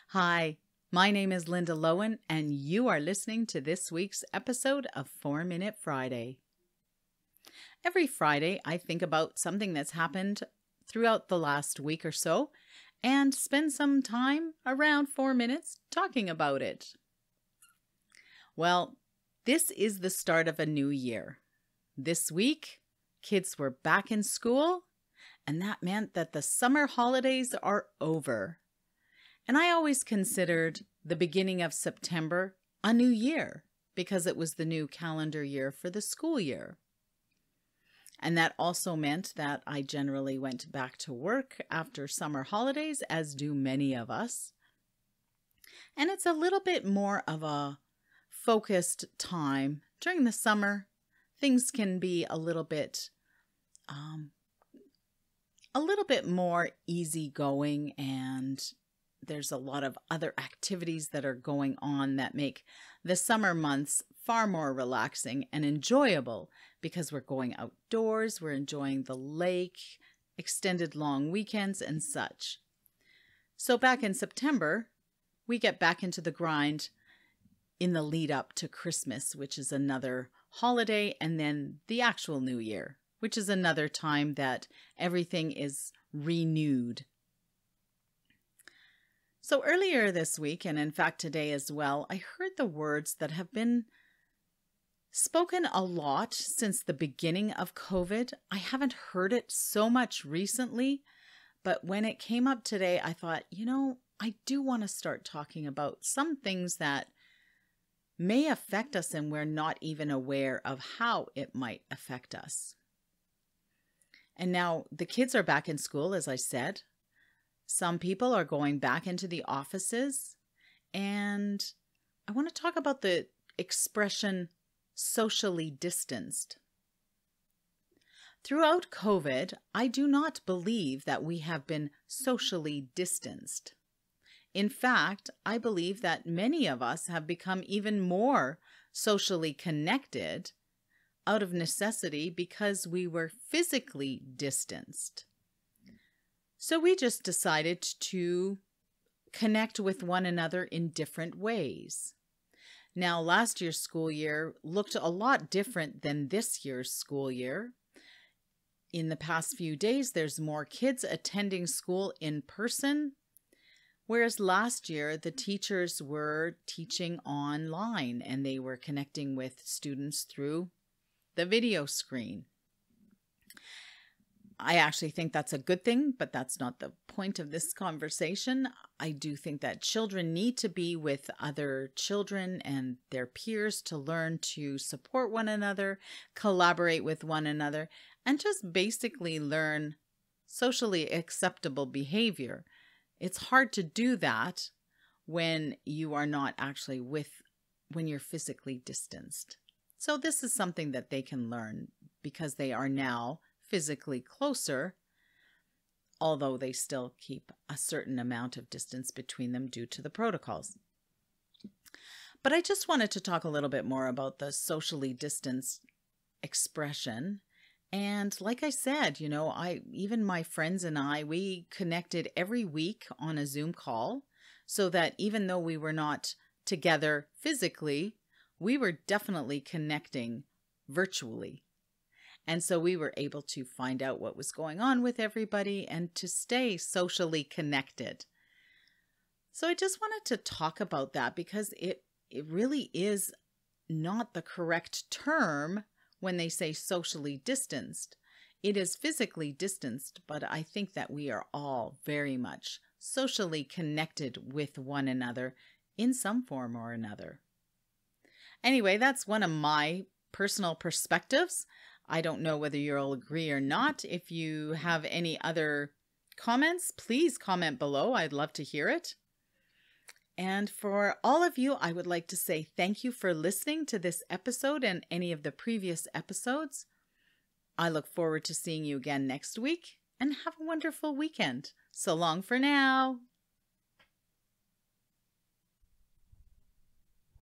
Hi, my name is Linda Lowen, and you are listening to this week's episode of 4 Minute Friday. Every Friday, I think about something that's happened throughout the last week or so and spend some time around 4 minutes talking about it. Well, this is the start of a new year. This week, kids were back in school, and that meant that the summer holidays are over. And I always considered the beginning of September a new year because it was the new calendar year for the school year. And that also meant that I generally went back to work after summer holidays, as do many of us. And it's a little bit more of a focused time. During the summer, things can be a little bit more easygoing, and there's a lot of other activities that are going on that make the summer months far more relaxing and enjoyable because we're going outdoors, we're enjoying the lake, extended long weekends and such. So back in September, we get back into the grind in the lead up to Christmas, which is another holiday, and then the actual New Year, which is another time that everything is renewed. So earlier this week, and in fact today as well, I heard the words that have been spoken a lot since the beginning of COVID. I haven't heard it so much recently, but when it came up today, I thought, I do want to start talking about some things that may affect us and we're not even aware of how it might affect us. And now the kids are back in school, as I said. Some people are going back into the offices, and I want to talk about the expression socially distanced. Throughout COVID, I do not believe that we have been socially distanced. In fact, I believe that many of us have become even more socially connected out of necessity because we were physically distanced. So we just decided to connect with one another in different ways. Now, last year's school year looked a lot different than this year's school year. In the past few days, there's more kids attending school in person, whereas last year the teachers were teaching online and they were connecting with students through the video screen. I actually think that's a good thing, but that's not the point of this conversation. I do think that children need to be with other children and their peers to learn to support one another, collaborate with one another, and just basically learn socially acceptable behavior. It's hard to do that when you are not actually when you're physically distanced. So this is something that they can learn because they are now physically closer, although they still keep a certain amount of distance between them due to the protocols. But I just wanted to talk a little bit more about the socially distanced expression. And like I said, even my friends and we connected every week on a Zoom call so that even though we were not together physically, we were definitely connecting virtually. And so we were able to find out what was going on with everybody and to stay socially connected. So I just wanted to talk about that because it really is not the correct term when they say socially distanced. It is physically distanced, but I think that we are all very much socially connected with one another in some form or another. Anyway, that's one of my personal perspectives. I don't know whether you'll agree or not. If you have any other comments, please comment below. I'd love to hear it. And for all of you, I would like to say thank you for listening to this episode and any of the previous episodes. I look forward to seeing you again next week, and have a wonderful weekend. So long for now.